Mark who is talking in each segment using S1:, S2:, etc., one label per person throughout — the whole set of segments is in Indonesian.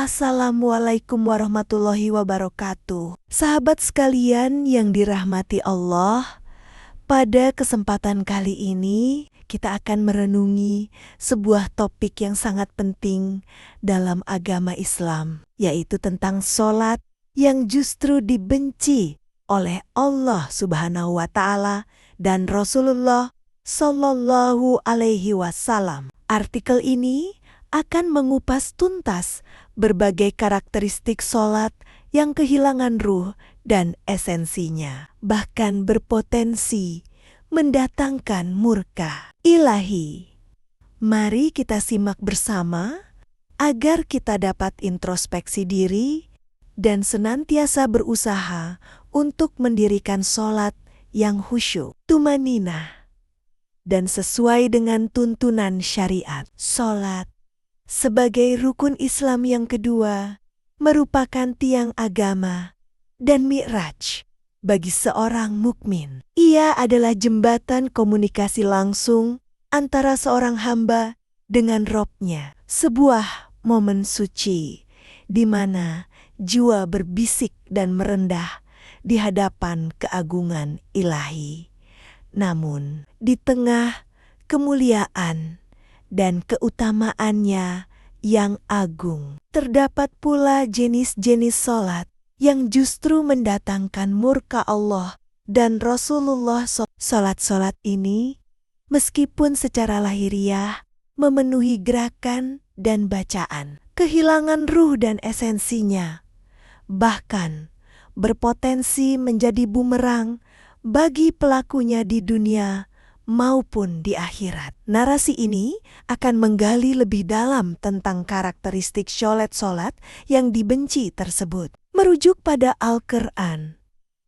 S1: Assalamualaikum warahmatullahi wabarakatuh. Sahabat sekalian yang dirahmati Allah, pada kesempatan kali ini kita akan merenungi sebuah topik yang sangat penting dalam agama Islam, yaitu tentang sholat yang justru dibenci oleh Allah Subhanahu wa Ta'ala dan Rasulullah Shallallahu Alaihi Wasallam. Artikel ini akan mengupas tuntas berbagai karakteristik sholat yang kehilangan ruh dan esensinya, bahkan berpotensi mendatangkan murka Ilahi. Mari kita simak bersama agar kita dapat introspeksi diri dan senantiasa berusaha untuk mendirikan sholat yang khusyuk, tumaninah, dan sesuai dengan tuntunan syariat. Sholat sebagai rukun Islam yang kedua, merupakan tiang agama dan mi'raj bagi seorang mukmin. Ia adalah jembatan komunikasi langsung antara seorang hamba dengan Robnya. Sebuah momen suci di mana jiwa berbisik dan merendah di hadapan keagungan Ilahi. Namun, di tengah kemuliaan dan keutamaannya yang agung, terdapat pula jenis-jenis sholat yang justru mendatangkan murka Allah dan Rasulullah. Sholat-sholat ini, meskipun secara lahiriah memenuhi gerakan dan bacaan, kehilangan ruh dan esensinya, bahkan berpotensi menjadi bumerang bagi pelakunya di dunia maupun di akhirat. Narasi ini akan menggali lebih dalam tentang karakteristik sholat-sholat yang dibenci tersebut, merujuk pada Al-Quran,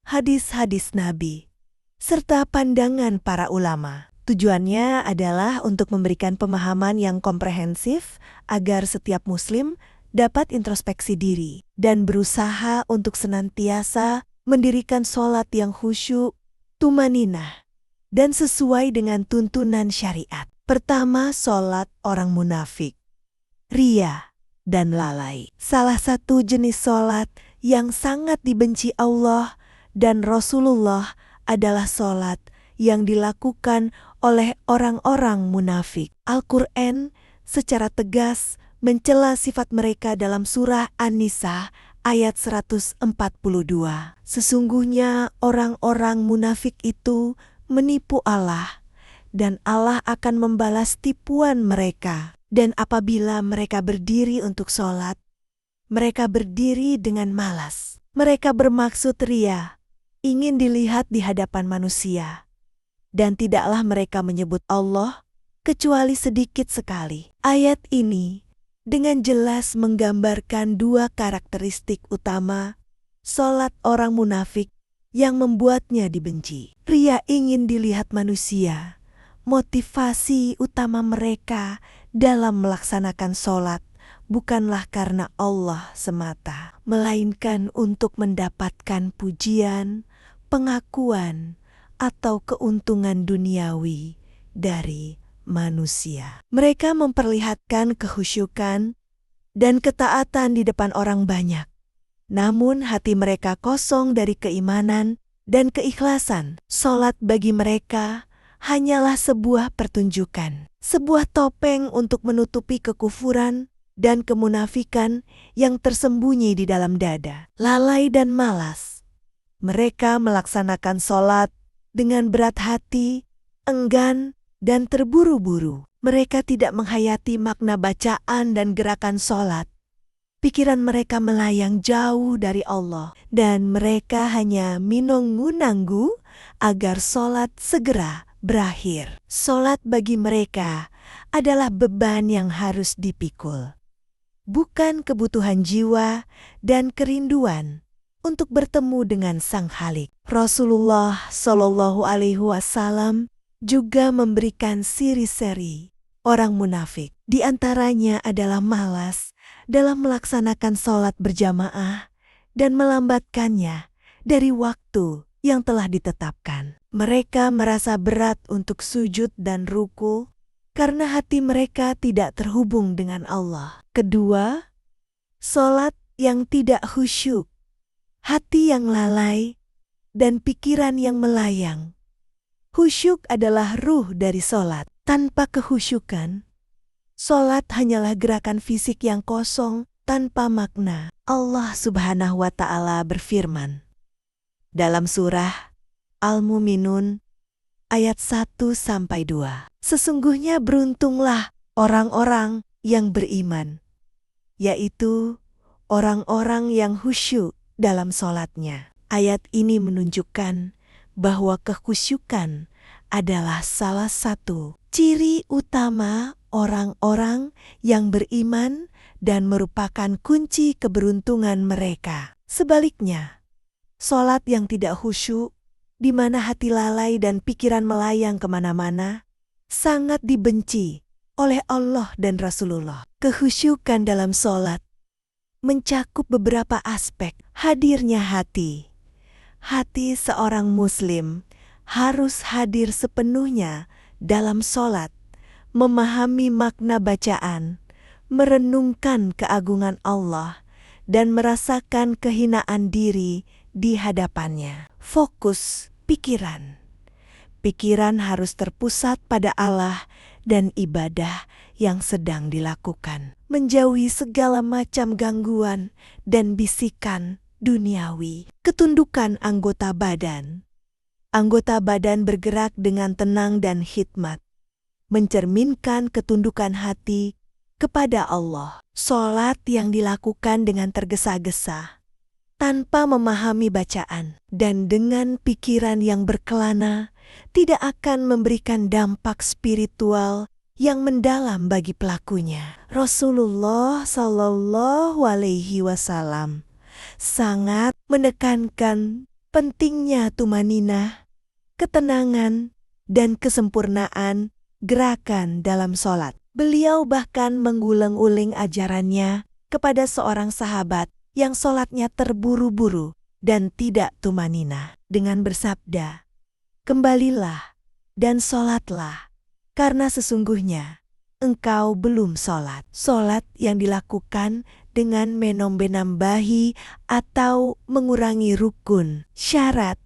S1: hadis-hadis Nabi, serta pandangan para ulama. Tujuannya adalah untuk memberikan pemahaman yang komprehensif agar setiap muslim dapat introspeksi diri dan berusaha untuk senantiasa mendirikan sholat yang khusyuk, tumaninah, dan sesuai dengan tuntunan syariat. Pertama, sholat orang munafik, ria, dan lalai. Salah satu jenis sholat yang sangat dibenci Allah dan Rasulullah adalah sholat yang dilakukan oleh orang-orang munafik. Al-Quran secara tegas mencela sifat mereka dalam surah An-Nisa ayat 142. Sesungguhnya orang-orang munafik itu menipu Allah, dan Allah akan membalas tipuan mereka. Dan apabila mereka berdiri untuk sholat, mereka berdiri dengan malas. Mereka bermaksud ria, ingin dilihat di hadapan manusia. Dan tidaklah mereka menyebut Allah kecuali sedikit sekali. Ayat ini dengan jelas menggambarkan dua karakteristik utama sholat orang munafik yang membuatnya dibenci. Ria, ingin dilihat manusia. Motivasi utama mereka dalam melaksanakan sholat bukanlah karena Allah semata, melainkan untuk mendapatkan pujian, pengakuan, atau keuntungan duniawi dari manusia. Mereka memperlihatkan kehusyukan dan ketaatan di depan orang banyak. Namun hati mereka kosong dari keimanan dan keikhlasan. Sholat bagi mereka hanyalah sebuah pertunjukan, sebuah topeng untuk menutupi kekufuran dan kemunafikan yang tersembunyi di dalam dada. Lalai dan malas, mereka melaksanakan sholat dengan berat hati, enggan, dan terburu-buru. Mereka tidak menghayati makna bacaan dan gerakan sholat. Pikiran mereka melayang jauh dari Allah, dan mereka hanya minongu-nanggu agar sholat segera berakhir. Sholat bagi mereka adalah beban yang harus dipikul, bukan kebutuhan jiwa dan kerinduan untuk bertemu dengan Sang Khalik. Rasulullah Shallallahu Alaihi Wasallam juga memberikan ciri-ciri orang munafik. Di antaranya adalah malas dalam melaksanakan sholat berjamaah dan melambatkannya dari waktu yang telah ditetapkan. Mereka merasa berat untuk sujud dan ruku karena hati mereka tidak terhubung dengan Allah. Kedua, Solat yang tidak khusyuk, hati yang lalai, dan pikiran yang melayang. Khusyuk adalah ruh dari solat. Tanpa kehusyukan, solat hanyalah gerakan fisik yang kosong tanpa makna. Allah Subhanahu wa Ta'ala berfirman dalam surah Al-Mu'minun ayat 1-2. Sesungguhnya beruntunglah orang-orang yang beriman, yaitu orang-orang yang khusyuk dalam solatnya. Ayat ini menunjukkan bahwa kekhusyukan adalah salah satu ciri utama orang-orang yang beriman dan merupakan kunci keberuntungan mereka. Sebaliknya, solat yang tidak khusyuk, di mana hati lalai dan pikiran melayang kemana-mana, sangat dibenci oleh Allah dan Rasulullah. Kekhusyukan dalam solat mencakup beberapa aspek. Hadirnya hati. Hati seorang muslim harus hadir sepenuhnya dalam solat, memahami makna bacaan, merenungkan keagungan Allah, dan merasakan kehinaan diri di hadapannya. Fokus pikiran. Pikiran harus terpusat pada Allah dan ibadah yang sedang dilakukan. Menjauhi segala macam gangguan dan bisikan duniawi. Ketundukan anggota badan. Anggota badan bergerak dengan tenang dan hikmat, mencerminkan ketundukan hati kepada Allah. Solat yang dilakukan dengan tergesa-gesa, tanpa memahami bacaan, dan dengan pikiran yang berkelana, tidak akan memberikan dampak spiritual yang mendalam bagi pelakunya. Rasulullah Shallallahu Alaihi Wasallam sangat menekankan pentingnya tumaninah, ketenangan, dan kesempurnaan gerakan dalam solat. Beliau bahkan mengulang-ulang ajarannya kepada seorang sahabat yang solatnya terburu-buru dan tidak tumaninah, dengan bersabda, "Kembalilah dan solatlah, karena sesungguhnya engkau belum solat." Solat yang dilakukan dengan menambah-nambahi atau mengurangi rukun, syarat,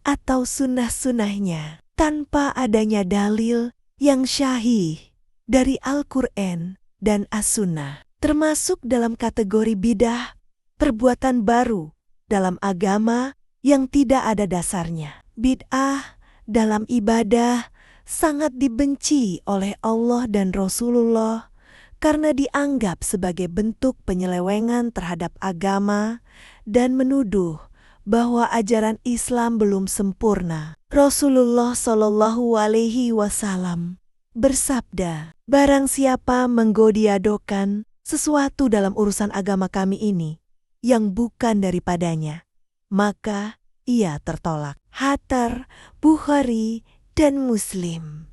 S1: atau sunnah-sunnahnya tanpa adanya dalil yang syahih dari Al-Quran dan As-Sunnah, termasuk dalam kategori bidah, perbuatan baru dalam agama yang tidak ada dasarnya. Bid'ah dalam ibadah sangat dibenci oleh Allah dan Rasulullah karena dianggap sebagai bentuk penyelewengan terhadap agama dan menuduh bahwa ajaran Islam belum sempurna. Rasulullah Shallallahu Alaihi Wasallam bersabda, "Barang siapa menggodiadokan sesuatu dalam urusan agama kami ini yang bukan daripadanya, maka ia tertolak." Hatar, Bukhari, dan Muslim.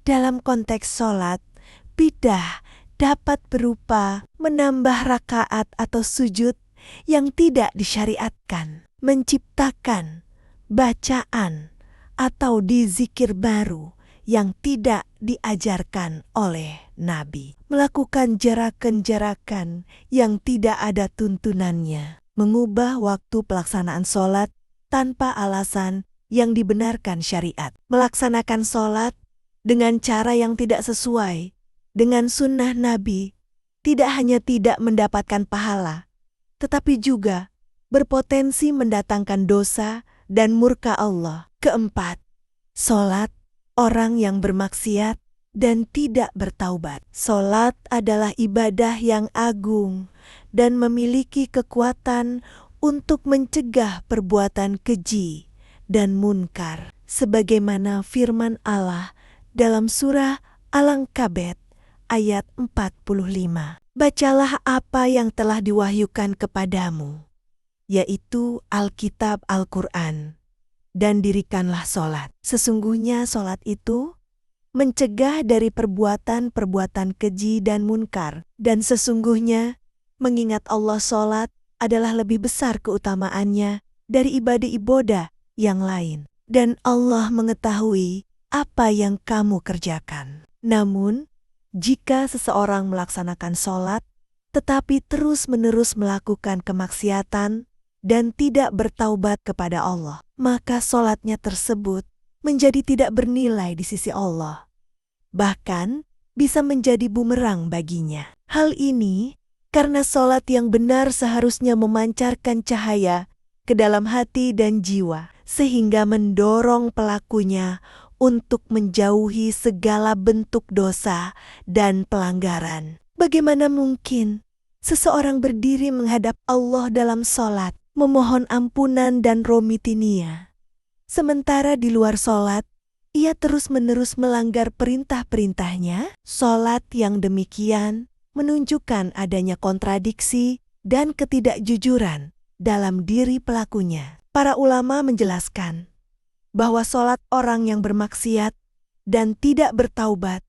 S1: Dalam konteks solat, bidah dapat berupa menambah rakaat atau sujud yang tidak disyariatkan, menciptakan bacaan atau dizikir baru yang tidak diajarkan oleh Nabi, melakukan gerakan-gerakan yang tidak ada tuntunannya, mengubah waktu pelaksanaan solat tanpa alasan yang dibenarkan syariat, melaksanakan solat dengan cara yang tidak sesuai dengan sunnah Nabi, tidak hanya tidak mendapatkan pahala, tetapi juga berpotensi mendatangkan dosa dan murka Allah. Keempat, solat orang yang bermaksiat dan tidak bertaubat. Solat adalah ibadah yang agung dan memiliki kekuatan untuk mencegah perbuatan keji dan munkar, sebagaimana firman Allah dalam surah Al-Ankabut ayat 45. Bacalah apa yang telah diwahyukan kepadamu, yaitu Alkitab Al-Quran, dan dirikanlah solat. Sesungguhnya solat itu mencegah dari perbuatan-perbuatan keji dan munkar, dan sesungguhnya mengingat Allah solat adalah lebih besar keutamaannya dari ibadah-ibadah yang lain, dan Allah mengetahui apa yang kamu kerjakan. Namun, jika seseorang melaksanakan solat tetapi terus-menerus melakukan kemaksiatan dan tidak bertaubat kepada Allah, maka sholatnya tersebut menjadi tidak bernilai di sisi Allah. Bahkan bisa menjadi bumerang baginya. Hal ini karena sholat yang benar seharusnya memancarkan cahaya ke dalam hati dan jiwa, sehingga mendorong pelakunya untuk menjauhi segala bentuk dosa dan pelanggaran. Bagaimana mungkin seseorang berdiri menghadap Allah dalam sholat, memohon ampunan dan romitinia, sementara di luar sholat, ia terus-menerus melanggar perintah-perintahnya? Sholat yang demikian menunjukkan adanya kontradiksi dan ketidakjujuran dalam diri pelakunya. Para ulama menjelaskan bahwa sholat orang yang bermaksiat dan tidak bertaubat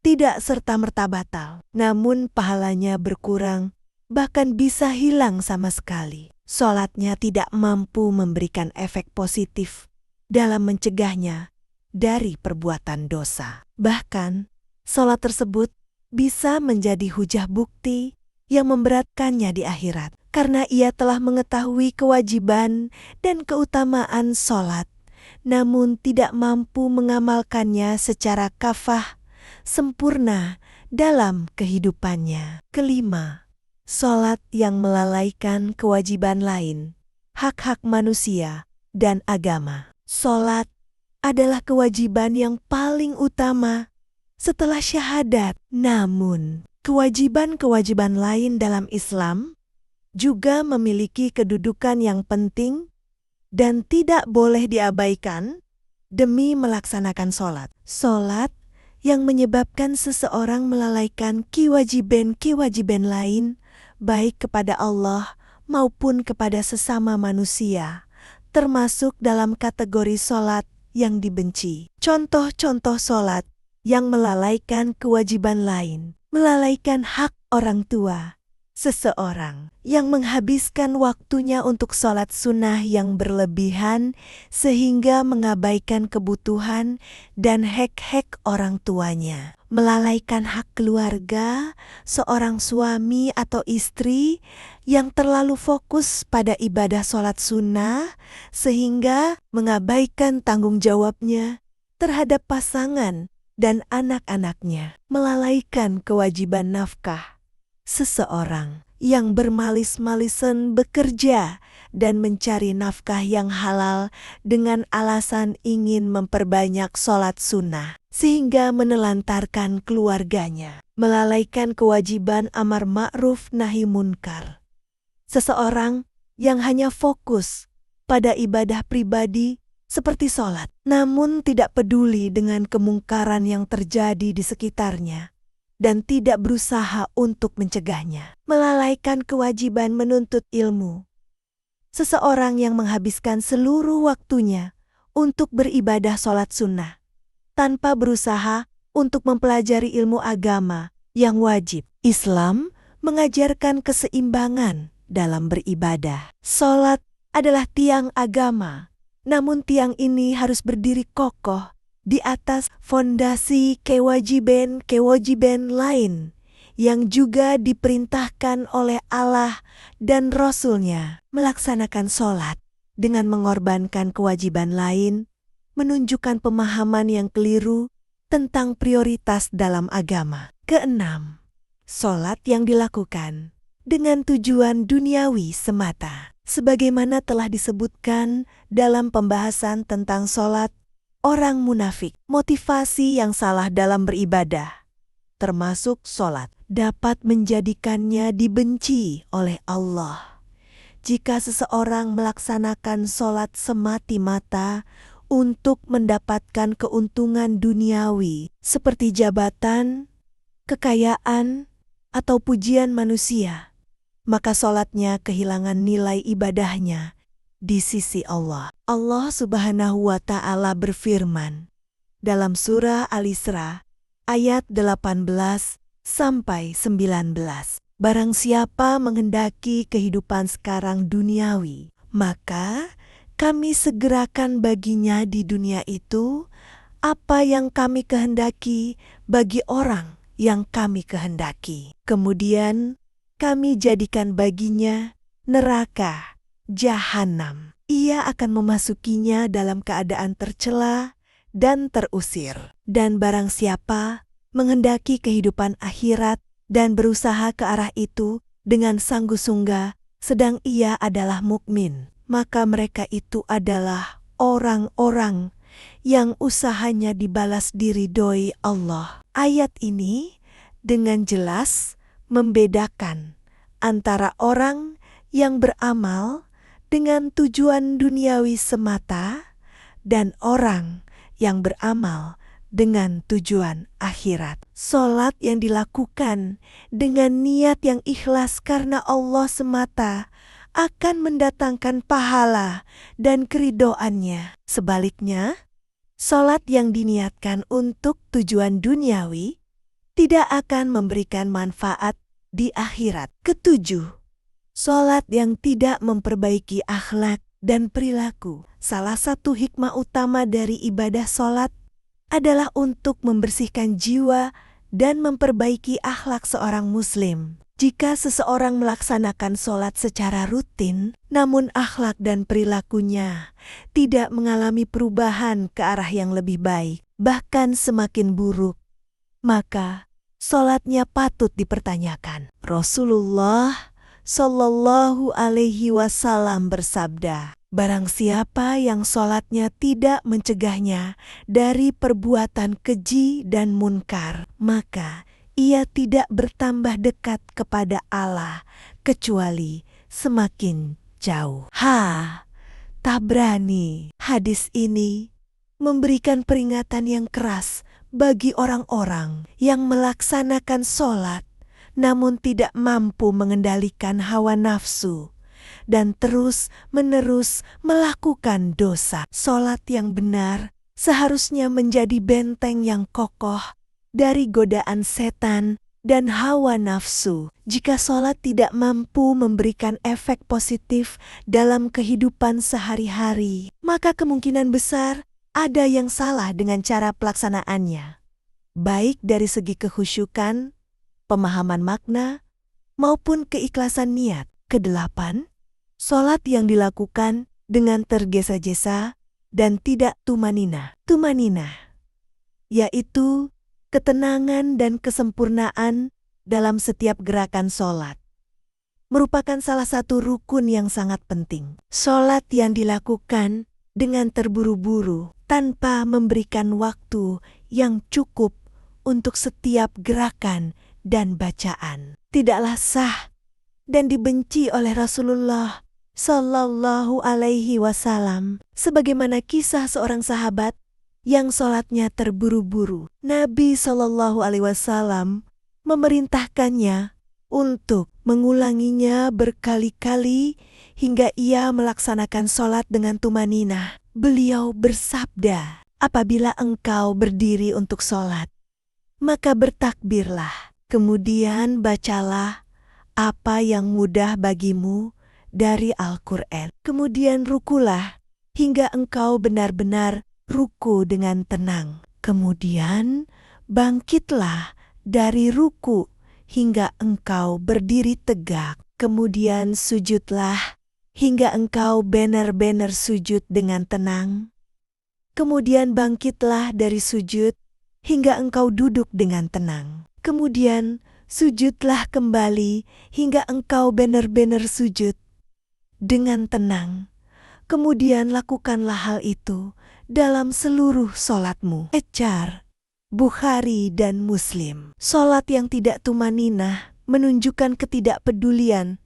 S1: tidak serta-merta batal, namun pahalanya berkurang, bahkan bisa hilang sama sekali. Sholatnya tidak mampu memberikan efek positif dalam mencegahnya dari perbuatan dosa. Bahkan, sholat tersebut bisa menjadi hujah bukti yang memberatkannya di akhirat, karena ia telah mengetahui kewajiban dan keutamaan sholat, namun tidak mampu mengamalkannya secara kafah, sempurna dalam kehidupannya. Kelima, sholat yang melalaikan kewajiban lain, hak-hak manusia dan agama. Sholat adalah kewajiban yang paling utama setelah syahadat. Namun, kewajiban-kewajiban lain dalam Islam juga memiliki kedudukan yang penting dan tidak boleh diabaikan demi melaksanakan sholat. Sholat yang menyebabkan seseorang melalaikan kewajiban-kewajiban lain, baik kepada Allah maupun kepada sesama manusia, termasuk dalam kategori sholat yang dibenci. Contoh-contoh sholat yang melalaikan kewajiban lain, melalaikan hak orang tua. Seseorang yang menghabiskan waktunya untuk sholat sunnah yang berlebihan sehingga mengabaikan kebutuhan dan hak-hak orang tuanya. Melalaikan hak keluarga, seorang suami atau istri yang terlalu fokus pada ibadah sholat sunnah sehingga mengabaikan tanggung jawabnya terhadap pasangan dan anak-anaknya. Melalaikan kewajiban nafkah. Seseorang yang bermalis-malisan bekerja dan mencari nafkah yang halal dengan alasan ingin memperbanyak sholat sunnah, sehingga menelantarkan keluarganya. Melalaikan kewajiban amar ma'ruf nahi munkar. Seseorang yang hanya fokus pada ibadah pribadi seperti sholat, namun tidak peduli dengan kemungkaran yang terjadi di sekitarnya dan tidak berusaha untuk mencegahnya. Melalaikan kewajiban menuntut ilmu. Seseorang yang menghabiskan seluruh waktunya untuk beribadah sholat sunnah, tanpa berusaha untuk mempelajari ilmu agama yang wajib. Islam mengajarkan keseimbangan dalam beribadah. Sholat adalah tiang agama, namun tiang ini harus berdiri kokoh di atas fondasi kewajiban lain yang juga diperintahkan oleh Allah dan Rasul-Nya. Melaksanakan sholat dengan mengorbankan kewajiban lain menunjukkan pemahaman yang keliru tentang prioritas dalam agama. Keenam, sholat yang dilakukan dengan tujuan duniawi semata. Sebagaimana telah disebutkan dalam pembahasan tentang sholat orang munafik, motivasi yang salah dalam beribadah, termasuk sholat, dapat menjadikannya dibenci oleh Allah. Jika seseorang melaksanakan sholat semata-mata untuk mendapatkan keuntungan duniawi seperti jabatan, kekayaan, atau pujian manusia, maka sholatnya kehilangan nilai ibadahnya di sisi Allah. Allah Subhanahu wa Ta'ala berfirman dalam surah Al-Isra ayat 18 sampai 19. Barang siapa menghendaki kehidupan sekarang duniawi, maka kami segerakan baginya di dunia itu apa yang kami kehendaki bagi orang yang kami kehendaki. Kemudian kami jadikan baginya neraka Jahanam. Ia akan memasukinya dalam keadaan tercela dan terusir. Dan barang siapa menghendaki kehidupan akhirat dan berusaha ke arah itu dengan sanggup-sungguh, sedang ia adalah mukmin, maka mereka itu adalah orang-orang yang usahanya dibalas diridhoi Allah. Ayat ini dengan jelas membedakan antara orang yang beramal dengan tujuan duniawi semata dan orang yang beramal dengan tujuan akhirat. Salat yang dilakukan dengan niat yang ikhlas karena Allah semata akan mendatangkan pahala dan keridhoannya. Sebaliknya, salat yang diniatkan untuk tujuan duniawi tidak akan memberikan manfaat di akhirat. Ketujuh, salat yang tidak memperbaiki akhlak dan perilaku. Salah satu hikmah utama dari ibadah salat adalah untuk membersihkan jiwa dan memperbaiki akhlak seorang muslim. Jika seseorang melaksanakan salat secara rutin, namun akhlak dan perilakunya tidak mengalami perubahan ke arah yang lebih baik, bahkan semakin buruk, maka salatnya patut dipertanyakan. Rasulullah Shallallahu Alaihi Wasallam bersabda, barang siapa yang salatnya tidak mencegahnya dari perbuatan keji dan munkar, maka ia tidak bertambah dekat kepada Allah kecuali semakin jauh. Tabrani. Hadis ini memberikan peringatan yang keras bagi orang-orang yang melaksanakan salat namun tidak mampu mengendalikan hawa nafsu dan terus-menerus melakukan dosa. Salat yang benar seharusnya menjadi benteng yang kokoh dari godaan setan dan hawa nafsu. Jika salat tidak mampu memberikan efek positif dalam kehidupan sehari-hari, maka kemungkinan besar ada yang salah dengan cara pelaksanaannya, baik dari segi kekhusyukan, pemahaman makna, maupun keikhlasan niat. Kedelapan, salat yang dilakukan dengan tergesa-gesa dan tidak tumanina. Tumanina, yaitu ketenangan dan kesempurnaan dalam setiap gerakan salat, merupakan salah satu rukun yang sangat penting. Salat yang dilakukan dengan terburu-buru tanpa memberikan waktu yang cukup untuk setiap gerakan dan bacaan tidaklah sah dan dibenci oleh Rasulullah Shallallahu Alaihi Wasallam, sebagaimana kisah seorang sahabat yang salatnya terburu-buru. Nabi Shallallahu Alaihi Wasallam memerintahkannya untuk mengulanginya berkali-kali hingga ia melaksanakan salat dengan tumaninah. Beliau bersabda, apabila engkau berdiri untuk salat, maka bertakbirlah. Kemudian bacalah apa yang mudah bagimu dari Al-Quran. Kemudian rukulah hingga engkau benar-benar ruku dengan tenang. Kemudian bangkitlah dari ruku hingga engkau berdiri tegak. Kemudian sujudlah hingga engkau benar-benar sujud dengan tenang. Kemudian bangkitlah dari sujud hingga engkau duduk dengan tenang. Kemudian sujudlah kembali hingga engkau benar-benar sujud dengan tenang. Kemudian lakukanlah hal itu dalam seluruh salatmu. Ejar Bukhari dan Muslim. Salat yang tidak tumaninah menunjukkan ketidakpedulian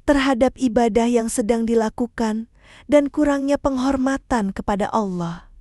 S1: terhadap ibadah yang sedang dilakukan dan kurangnya penghormatan kepada Allah.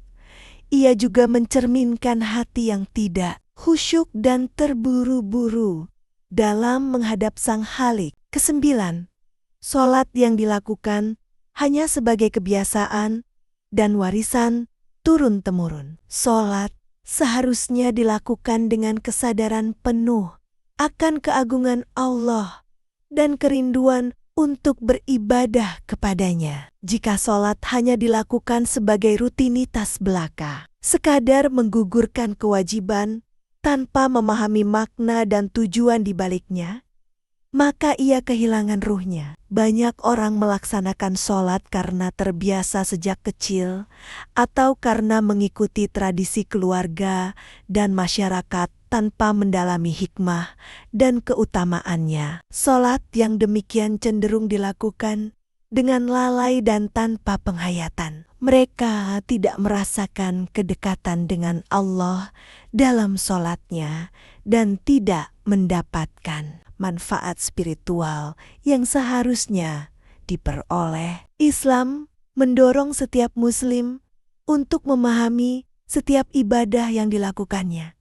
S1: Ia juga mencerminkan hati yang tidak khusyuk dan terburu-buru dalam menghadap Sang Khalik. Kesembilan, salat yang dilakukan hanya sebagai kebiasaan dan warisan turun-temurun. Salat seharusnya dilakukan dengan kesadaran penuh akan keagungan Allah dan kerinduan untuk beribadah kepadanya. Jika salat hanya dilakukan sebagai rutinitas belaka, sekadar menggugurkan kewajiban tanpa memahami makna dan tujuan di baliknya, maka ia kehilangan ruhnya. Banyak orang melaksanakan sholat karena terbiasa sejak kecil atau karena mengikuti tradisi keluarga dan masyarakat tanpa mendalami hikmah dan keutamaannya. Sholat yang demikian cenderung dilakukan dengan lalai dan tanpa penghayatan. Mereka tidak merasakan kedekatan dengan Allah dalam sholatnya dan tidak mendapatkan manfaat spiritual yang seharusnya diperoleh. Islam mendorong setiap muslim untuk memahami setiap ibadah yang dilakukannya,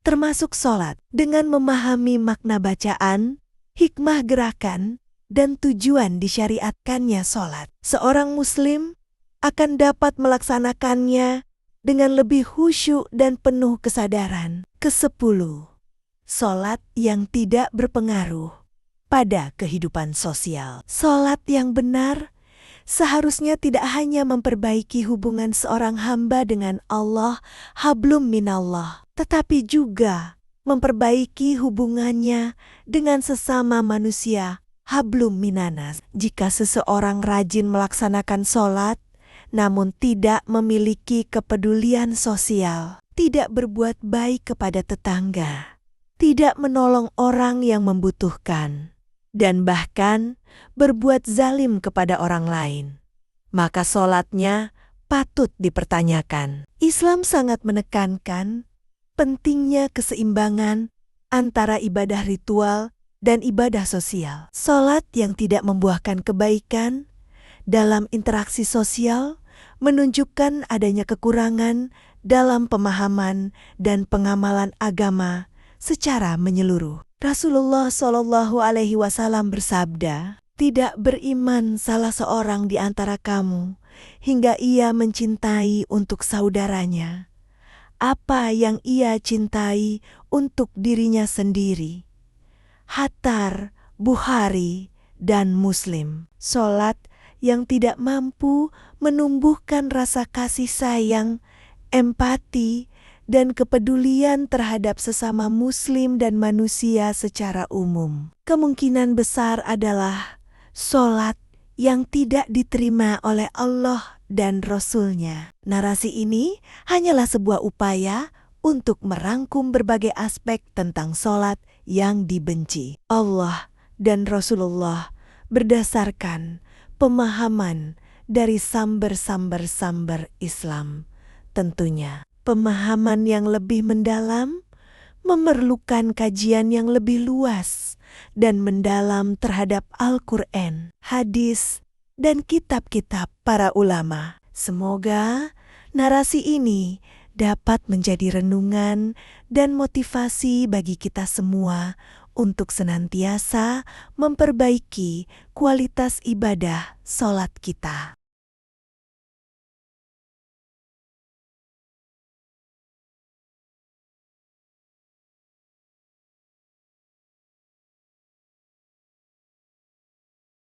S1: termasuk sholat, dengan memahami makna bacaan, hikmah gerakan, dan tujuan disyariatkannya sholat. Seorang muslim akan dapat melaksanakannya dengan lebih khusyuk dan penuh kesadaran. Kesepuluh, sholat yang tidak berpengaruh pada kehidupan sosial. Sholat yang benar seharusnya tidak hanya memperbaiki hubungan seorang hamba dengan Allah, hablum minallah, tetapi juga memperbaiki hubungannya dengan sesama manusia, hablum minanas. Jika seseorang rajin melaksanakan sholat, namun tidak memiliki kepedulian sosial, tidak berbuat baik kepada tetangga, tidak menolong orang yang membutuhkan, dan bahkan berbuat zalim kepada orang lain, maka sholatnya patut dipertanyakan. Islam sangat menekankan pentingnya keseimbangan antara ibadah ritual dan ibadah sosial. Sholat yang tidak membuahkan kebaikan dalam interaksi sosial menunjukkan adanya kekurangan dalam pemahaman dan pengamalan agama secara menyeluruh. Rasulullah Shallallahu Alaihi Wasallam bersabda, "Tidak beriman salah seorang di antara kamu hingga ia mencintai untuk saudaranya apa yang ia cintai untuk dirinya sendiri." Hatar, Bukhari, dan Muslim. Sholat yang tidak mampu menumbuhkan rasa kasih sayang, empati, dan kepedulian terhadap sesama muslim dan manusia secara umum. Kemungkinan besar adalah sholat yang tidak diterima oleh Allah dan Rasul-Nya. Narasi ini hanyalah sebuah upaya untuk merangkum berbagai aspek tentang sholat yang dibenci Allah dan Rasulullah berdasarkan pemahaman dari samber-samber Islam. Tentunya, pemahaman yang lebih mendalam memerlukan kajian yang lebih luas dan mendalam terhadap Al-Quran, hadis, dan kitab-kitab para ulama. Semoga narasi ini dapat menjadi renungan dan motivasi bagi kita semua untuk senantiasa memperbaiki kualitas ibadah sholat kita.